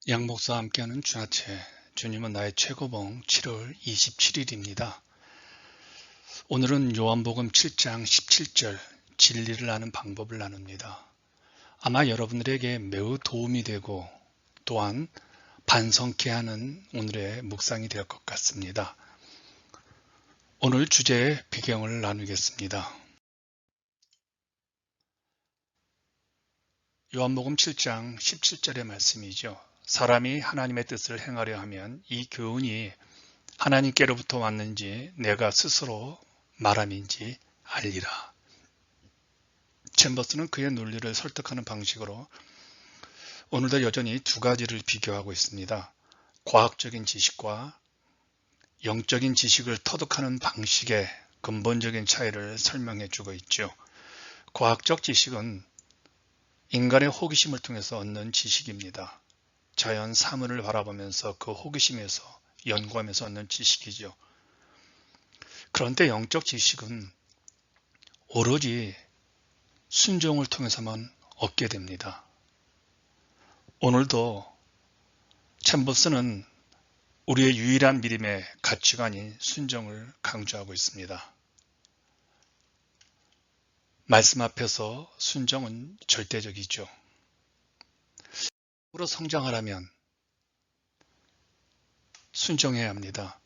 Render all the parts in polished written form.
양 목사와 함께하는 주나체, 주님은 나의 최고봉 7월 27일입니다. 오늘은 요한복음 7장 17절 진리를 아는 방법을 나눕니다. 아마 여러분들에게 매우 도움이 되고 또한 반성케 하는 오늘의 묵상이 될 것 같습니다. 오늘 주제의 배경을 나누겠습니다. 요한복음 7장 17절의 말씀이죠. 사람이 하나님의 뜻을 행하려 하면 이 교훈이 하나님께로부터 왔는지 내가 스스로 말함인지 알리라. 챔버스는 그의 논리를 설득하는 방식으로 오늘도 여전히 두 가지를 비교하고 있습니다. 과학적인 지식과 영적인 지식을 터득하는 방식의 근본적인 차이를 설명해 주고 있죠. 과학적 지식은 인간의 호기심을 통해서 얻는 지식입니다. 자연 사물을 바라보면서 그 호기심에서 연구하면서 얻는 지식이죠. 그런데 영적 지식은 오로지 순종을 통해서만 얻게 됩니다. 오늘도 챔버스는 우리의 유일한 믿음의 가치관인 순종을 강조하고 있습니다. 말씀 앞에서 순종은 절대적이죠. 으로 성장하려면 순종해야 합니다.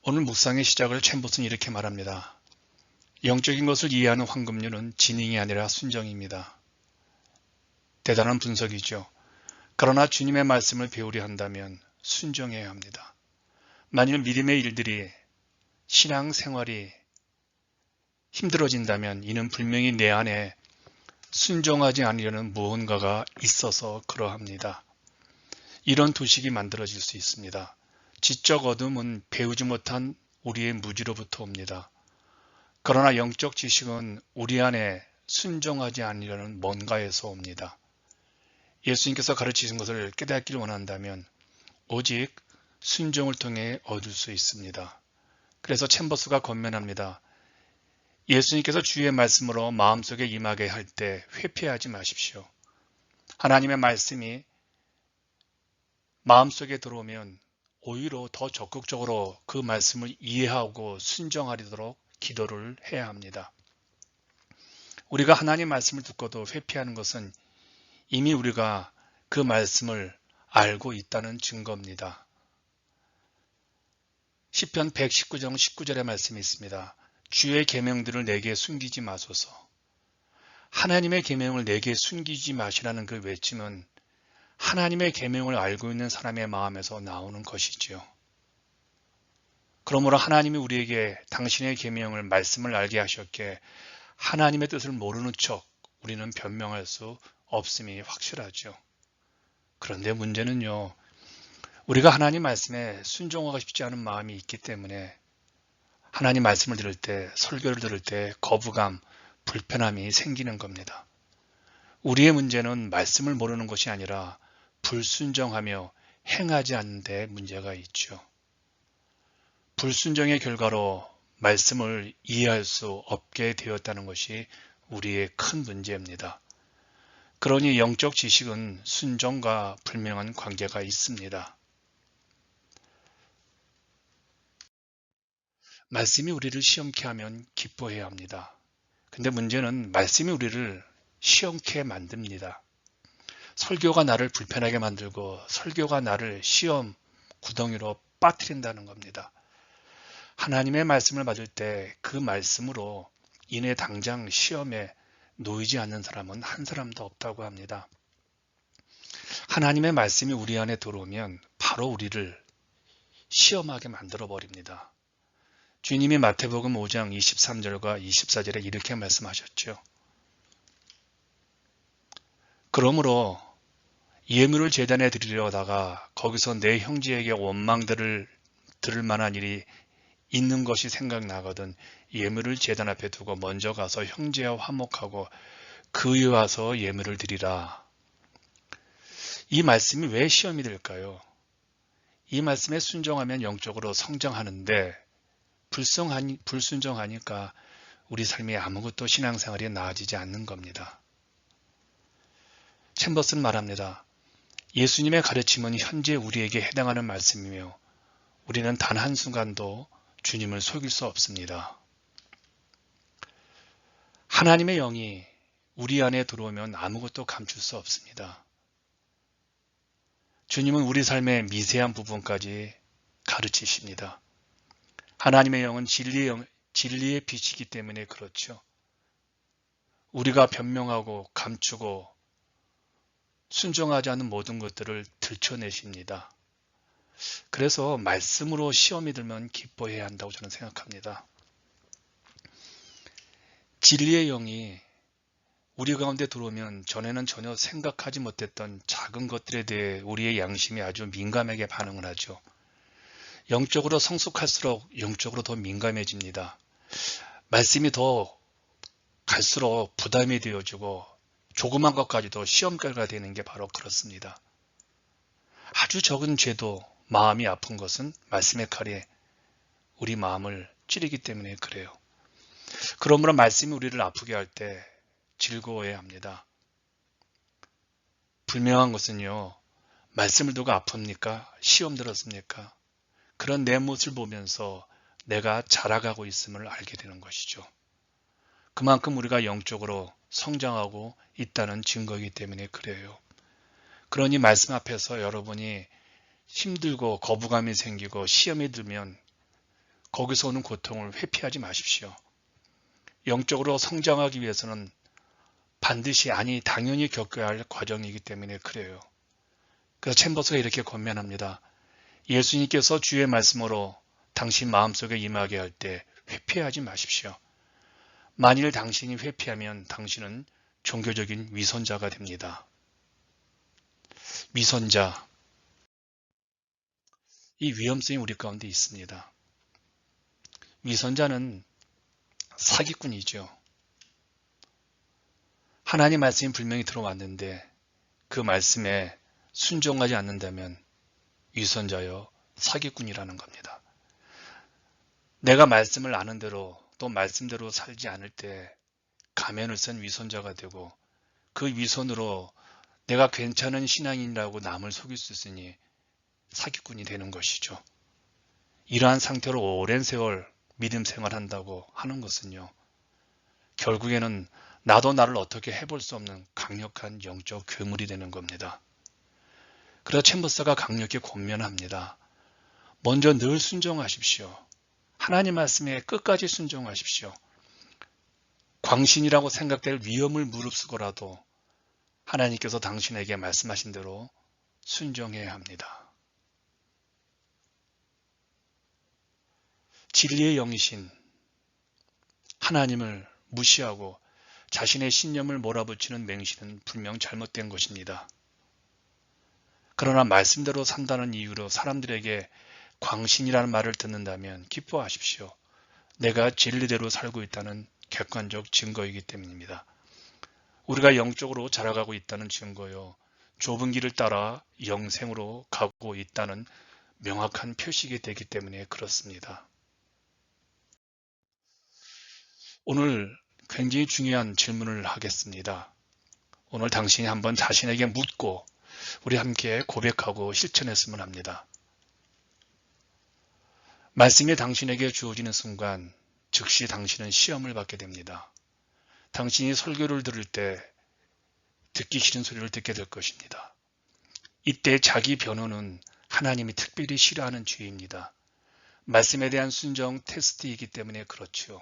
오늘 묵상의 시작을 챔버스는 이렇게 말합니다. 영적인 것을 이해하는 황금률은 지능이 아니라 순종입니다. 대단한 분석이죠. 그러나 주님의 말씀을 배우려 한다면 순종해야 합니다. 만일 믿음의 일들이 신앙생활이 힘들어진다면 이는 분명히 내 안에 순종하지 않으려는 무언가가 있어서 그러합니다. 이런 도식이 만들어질 수 있습니다. 지적 어둠은 배우지 못한 우리의 무지로부터 옵니다. 그러나 영적 지식은 우리 안에 순종하지 않으려는 뭔가에서 옵니다. 예수님께서 가르치신 것을 깨닫기를 원한다면 오직 순종을 통해 얻을 수 있습니다. 그래서 챔버스가 권면합니다. 예수님께서 주의 말씀으로 마음속에 임하게 할 때 회피하지 마십시오. 하나님의 말씀이 마음속에 들어오면 오히려 더 적극적으로 그 말씀을 이해하고 순종하도록 기도를 해야 합니다. 우리가 하나님 말씀을 듣고도 회피하는 것은 이미 우리가 그 말씀을 알고 있다는 증거입니다. 시편 119장 19절의 말씀이 있습니다. 주의 계명들을 내게 숨기지 마소서. 하나님의 계명을 내게 숨기지 마시라는 그 외침은 하나님의 계명을 알고 있는 사람의 마음에서 나오는 것이지요. 그러므로 하나님이 우리에게 당신의 계명을 말씀을 알게 하셨기에 하나님의 뜻을 모르는 척 우리는 변명할 수 없음이 확실하죠. 그런데 문제는요. 우리가 하나님 말씀에 순종하고 싶지 않은 마음이 있기 때문에 하나님 말씀을 들을 때, 설교를 들을 때 거부감, 불편함이 생기는 겁니다. 우리의 문제는 말씀을 모르는 것이 아니라 불순종하며 행하지 않는 데 문제가 있죠. 불순종의 결과로 말씀을 이해할 수 없게 되었다는 것이 우리의 큰 문제입니다. 그러니 영적 지식은 순종과 분명한 관계가 있습니다. 말씀이 우리를 시험케 하면 기뻐해야 합니다. 근데 문제는 말씀이 우리를 시험케 만듭니다. 설교가 나를 불편하게 만들고 설교가 나를 시험 구덩이로 빠뜨린다는 겁니다. 하나님의 말씀을 받을 때 그 말씀으로 인해 당장 시험에 놓이지 않는 사람은 한 사람도 없다고 합니다. 하나님의 말씀이 우리 안에 들어오면 바로 우리를 시험하게 만들어 버립니다. 주님이 마태복음 5장 23절과 24절에 이렇게 말씀하셨죠. 그러므로 예물을 제단에 드리려다가 거기서 내 형제에게 원망들을 들을 만한 일이 있는 것이 생각나거든 예물을 제단 앞에 두고 먼저 가서 형제와 화목하고 그에 와서 예물을 드리라. 이 말씀이 왜 시험이 될까요? 이 말씀에 순종하면 영적으로 성장하는데 불순종하니까 우리 삶이 아무것도 신앙생활이 나아지지 않는 겁니다. 챔버스는 말합니다. 예수님의 가르침은 현재 우리에게 해당하는 말씀이며 우리는 단 한순간도 주님을 속일 수 없습니다. 하나님의 영이 우리 안에 들어오면 아무것도 감출 수 없습니다. 주님은 우리 삶의 미세한 부분까지 가르치십니다. 하나님의 영은 진리의 빛이기 때문에 그렇죠. 우리가 변명하고 감추고 순종하지 않은 모든 것들을 들춰내십니다. 그래서 말씀으로 시험이 들면 기뻐해야 한다고 저는 생각합니다. 진리의 영이 우리 가운데 들어오면 전에는 전혀 생각하지 못했던 작은 것들에 대해 우리의 양심이 아주 민감하게 반응을 하죠. 영적으로 성숙할수록 영적으로 더 민감해집니다. 말씀이 더 갈수록 부담이 되어지고 조그만 것까지도 시험결가 되는 게 바로 그렇습니다. 아주 적은 죄도 마음이 아픈 것은 말씀의 칼이 우리 마음을 찌르기 때문에 그래요. 그러므로 말씀이 우리를 아프게 할 때 즐거워해야 합니다. 분명한 것은요, 말씀을 두고 아픕니까? 시험 들었습니까? 그런 내 모습을 보면서 내가 자라가고 있음을 알게 되는 것이죠. 그만큼 우리가 영적으로 성장하고 있다는 증거이기 때문에 그래요. 그러니 말씀 앞에서 여러분이 힘들고 거부감이 생기고 시험이 들면 거기서 오는 고통을 회피하지 마십시오. 영적으로 성장하기 위해서는 반드시 당연히 겪어야 할 과정이기 때문에 그래요. 그래서 챔버스가 이렇게 권면합니다. 예수님께서 주의 말씀으로 당신 마음속에 임하게 할 때 회피하지 마십시오. 만일 당신이 회피하면 당신은 종교적인 위선자가 됩니다. 위선자, 이 위험성이 우리 가운데 있습니다. 위선자는 사기꾼이죠. 하나님 말씀이 분명히 들어왔는데 그 말씀에 순종하지 않는다면 위선자여 사기꾼이라는 겁니다. 내가 말씀을 아는 대로 또 말씀대로 살지 않을 때 가면을 쓴 위선자가 되고 그 위선으로 내가 괜찮은 신앙인이라고 남을 속일 수 있으니 사기꾼이 되는 것이죠. 이러한 상태로 오랜 세월 믿음 생활한다고 하는 것은요. 결국에는 나도 나를 어떻게 해볼 수 없는 강력한 영적 괴물이 되는 겁니다. 그래서 챔버스가 강력히 권면합니다. 먼저 늘 순종하십시오. 하나님 말씀에 끝까지 순종하십시오. 광신이라고 생각될 위험을 무릅쓰고라도 하나님께서 당신에게 말씀하신 대로 순종해야 합니다. 진리의 영이신 하나님을 무시하고 자신의 신념을 몰아붙이는 맹신은 분명 잘못된 것입니다. 그러나 말씀대로 산다는 이유로 사람들에게 광신이라는 말을 듣는다면 기뻐하십시오. 내가 진리대로 살고 있다는 객관적 증거이기 때문입니다. 우리가 영적으로 자라가고 있다는 증거요. 좁은 길을 따라 영생으로 가고 있다는 명확한 표식이 되기 때문에 그렇습니다. 오늘 굉장히 중요한 질문을 하겠습니다. 오늘 당신이 한번 자신에게 묻고 우리 함께 고백하고 실천했으면 합니다. 말씀이 당신에게 주어지는 순간 즉시 당신은 시험을 받게 됩니다. 당신이 설교를 들을 때 듣기 싫은 소리를 듣게 될 것입니다. 이때 자기 변호는 하나님이 특별히 싫어하는 죄입니다. 말씀에 대한 순종 테스트이기 때문에 그렇죠.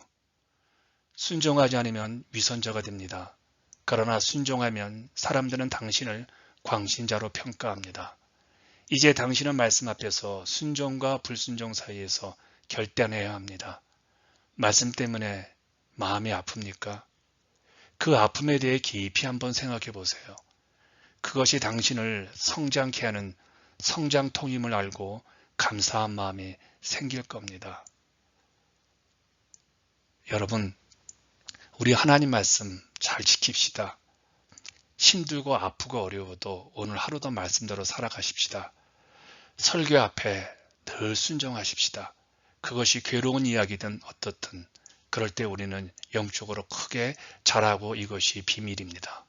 순종하지 않으면 위선자가 됩니다. 그러나 순종하면 사람들은 당신을 광신자로 평가합니다. 이제 당신은 말씀 앞에서 순종과 불순종 사이에서 결단해야 합니다. 말씀 때문에 마음이 아픕니까? 그 아픔에 대해 깊이 한번 생각해 보세요. 그것이 당신을 성장케 하는 성장통임을 알고 감사한 마음이 생길 겁니다. 여러분, 우리 하나님 말씀 잘 지킵시다. 힘들고 아프고 어려워도 오늘 하루도 말씀대로 살아가십시다. 설교 앞에 늘 순종하십시다. 그것이 괴로운 이야기든 어떻든 그럴 때 우리는 영적으로 크게 자라고 이것이 비밀입니다.